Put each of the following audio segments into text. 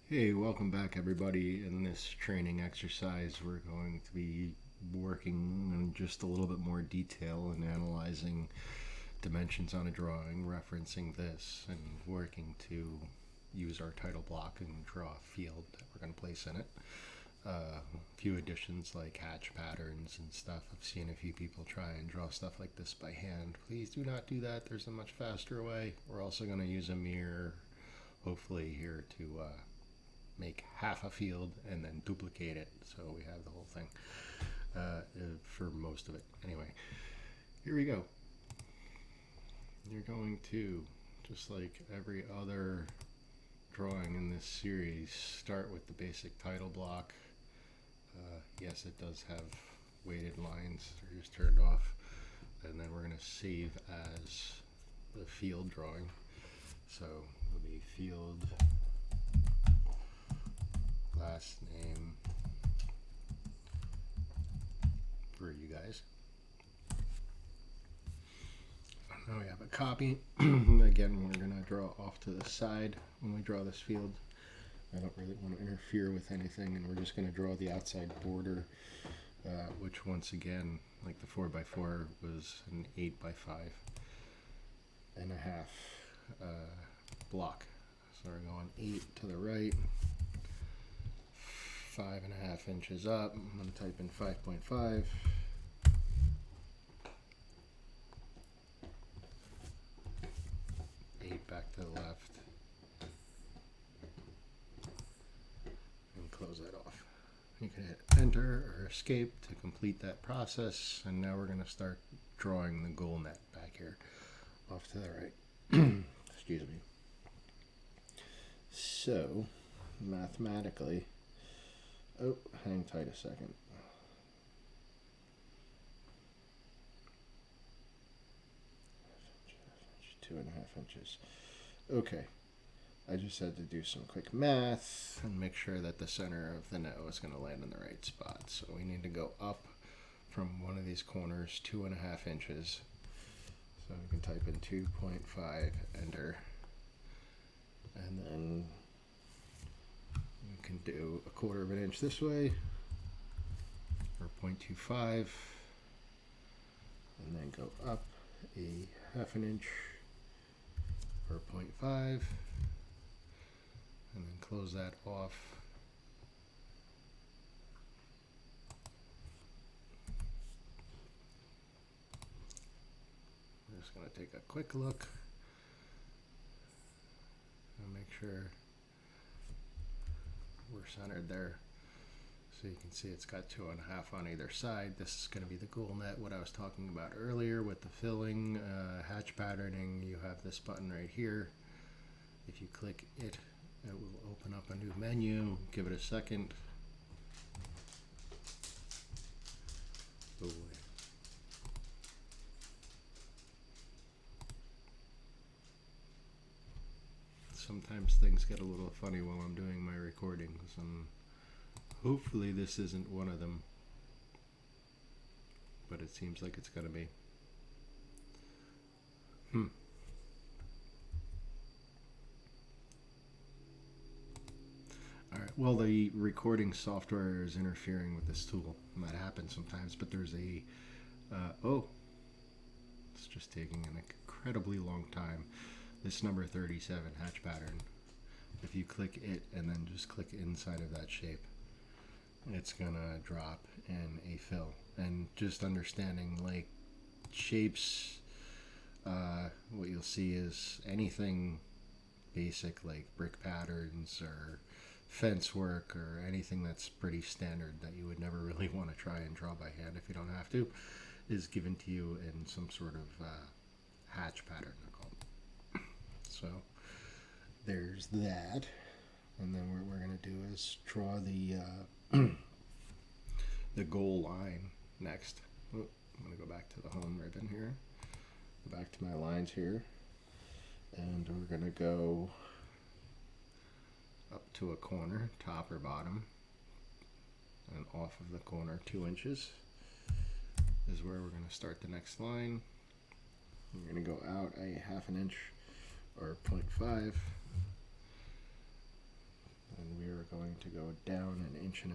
Hey, welcome back, everybody. In this training exercise, we're going to be working in just a little bit more detail and analyzing dimensions on a drawing, referencing this, and working to use our title block and draw a field that we're going to place in it. A few additions like hatch patterns and stuff. I've seen a few people try and draw stuff like this by hand. Please do not do that. There's a much faster way. We're also going to use a mirror, hopefully, here to make half a field and then duplicate it so we have the whole thing for most of it. Anyway, here we go. You're going to, just like every other drawing in this series, start with the basic title block. Yes, it does have weighted lines. They're just turned off. And then we're going to save as the field drawing. So it'll be field last name for you guys. Now we have a copy. Again, we're going to draw off to the side when we draw this field. I don't really want to interfere with anything, and we're just going to draw the outside border, which once again, like the 4x4, was an 8x5 and a half block. So we're going 8 to the right, 5.5 inches up. I'm going to type in 5.5. Back to the left and close that off. You can hit enter or escape to complete that process, and now we're going to start drawing the goal net back here off to the right. Excuse me. So mathematically, oh, hang tight a second. Two and a half inches. Okay, I just had to do some quick math and make sure that the center of the net was going to land in the right spot. So we need to go up from one of these corners 2.5 inches. So we can type in 2.5, enter, and then you can do 1/4 of an inch this way, or 0.25, and then go up a 1/2 inch, or 0.5, and then close that off. I'm just going to take a quick look and make sure we're centered there. So you can see it's got 2.5 on either side. This is going to be the goal net, what I was talking about earlier with the filling, hatch patterning. You have this button right here. If you click it, it will open up a new menu. Give it a second. Oh, sometimes things get a little funny while I'm doing my recordings, and hopefully this isn't one of them, but it seems like it's going to be. Alright, well, the recording software is interfering with this tool, and that happens sometimes, but there's a, it's just taking an incredibly long time. This number 37 hatch pattern, if you click it and then just click inside of that shape, it's gonna drop in a fill. And just understanding like shapes, what you'll see is anything basic like brick patterns or fence work or anything that's pretty standard that you would never really want to try and draw by hand if you don't have to, is given to you in some sort of hatch pattern, they're called. So there's that. And then what we're going to do is draw the the goal line next. Oh, I'm going to go back to the home ribbon here. Go back to my lines here. And we're going to go up to a corner, top or bottom, and off of the corner 2 inches is where we're going to start the next line. We're going to go out a 1/2 inch or 0.5, and we go down 1.5 inches.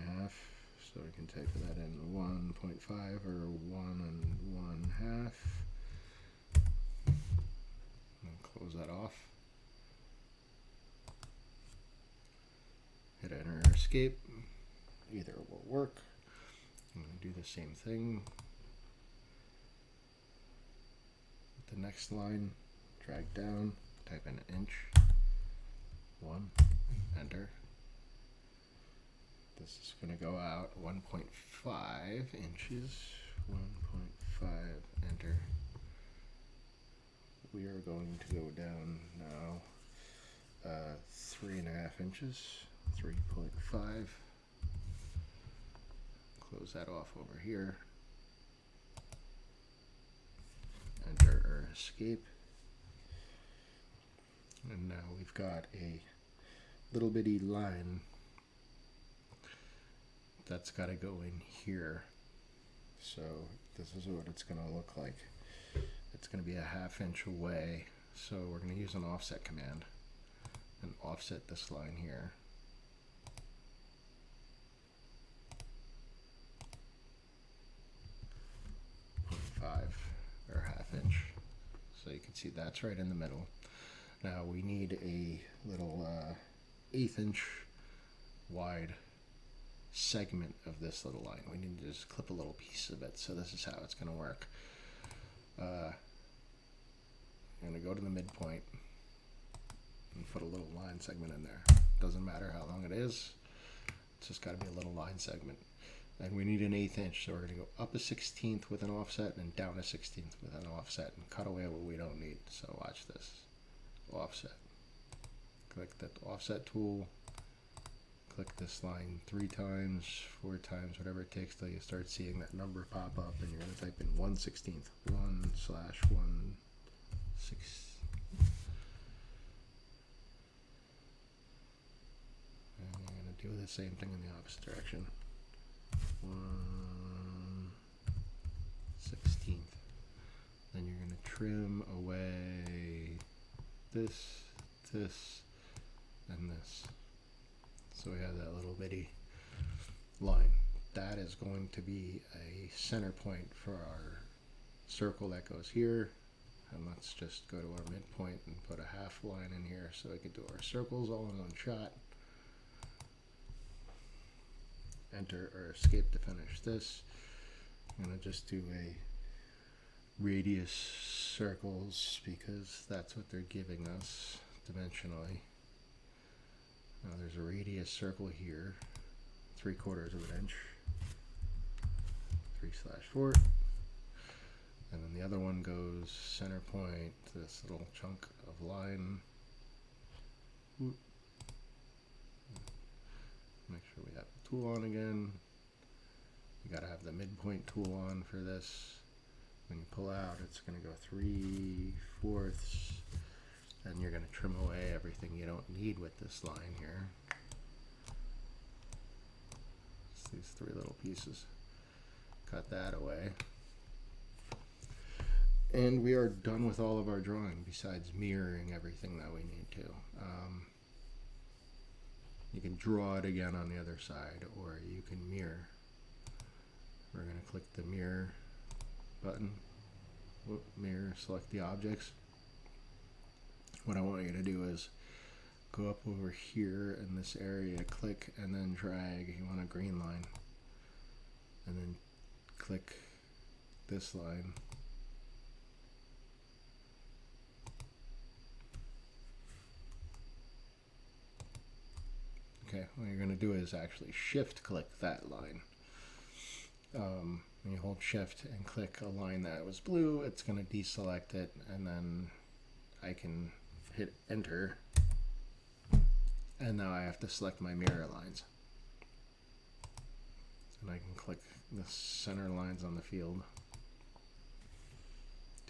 So we can type that in 1.5 or 1 1/2. And close that off. Hit enter or escape. Either will work. I'm going to do the same thing. With the next line, drag down, type in 1 inch. 1, enter. This is going to go out 1.5 inches. 1.5, enter. We are going to go down now 3.5 inches. 3.5. Close that off over here. Enter or escape. And now we've got a little bitty line that's got to go in here. So this is what it's going to look like. It's going to be a 1/2 inch away. So we're going to use an offset command and offset this line here. 0.5 or 1/2 inch. So you can see that's right in the middle. Now we need a little 1/8 inch wide segment of this little line. We need to just clip a little piece of it. So this is how it's going to work. I'm going to go to the midpoint and put a little line segment in there. Doesn't matter how long it is. It's just got to be a little line segment. And we need an 1/8 inch, so we're going to go up 1/16 with an offset and down 1/16 with an offset and cut away what we don't need. So watch this. Offset. Click the offset tool. Click this line 3 times, 4 times, whatever it takes till you start seeing that number pop up, and you're going to type in 1/16. 1/1/6. And you're going to do the same thing in the opposite direction. 1/16. Then you're going to trim away this, this, and this. So we have that little bitty line. That is going to be a center point for our circle that goes here. And let's just go to our midpoint and put a 1/2 line in here so we can do our circles all in one shot. Enter or escape to finish this. I'm going to just do a radius circles because that's what they're giving us dimensionally. Now there's a radius circle here, 3/4 of an inch, 3/4, and then the other one goes center point to this little chunk of line. Whoop. Make sure we have the tool on again. You gotta have the midpoint tool on for this. When you pull out, it's going to go 3/4, and you're going to trim away everything you don't need with this line here. Just these 3 little pieces. Cut that away. And we are done with all of our drawing besides mirroring everything that we need to. You can draw it again on the other side, or you can mirror. We're going to click the mirror button. Whoop, mirror, select the objects. What I want you to do is go up over here in this area, click, and then drag. You want a green line. And then click this line. Okay, what you're going to do is actually shift click that line. When you hold shift and click a line that was blue, it's going to deselect it, and then I can hit enter, and now I have to select my mirror lines, and I can click the center lines on the field,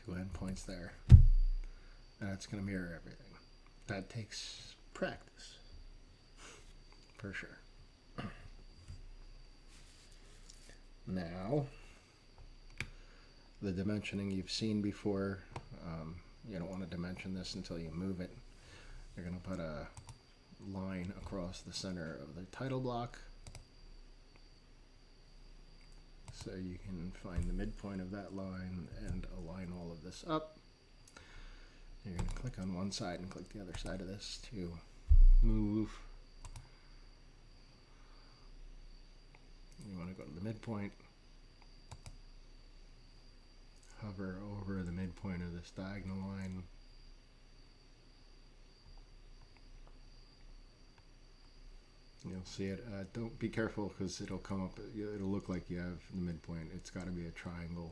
2 endpoints there, and it's going to mirror everything. That takes practice for sure. Now, the dimensioning you've seen before. You don't want to dimension this until you move it. You're going to put a line across the center of the title block. So you can find the midpoint of that line and align all of this up. You're going to click on one side and click the other side of this to move. You want to go to the midpoint, hover over the midpoint of this diagonal line. You'll see it. Don't be careful because it'll come up. It'll look like you have the midpoint. It's got to be a triangle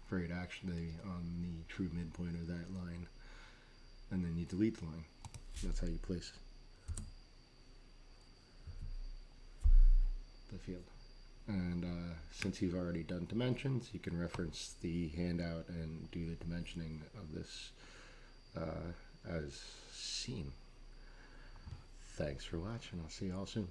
for it actually be on the true midpoint of that line. And then you delete the line. That's how you place the field. And since you've already done dimensions, you can reference the handout and do the dimensioning of this as seen. Thanks for watching. I'll see you all soon.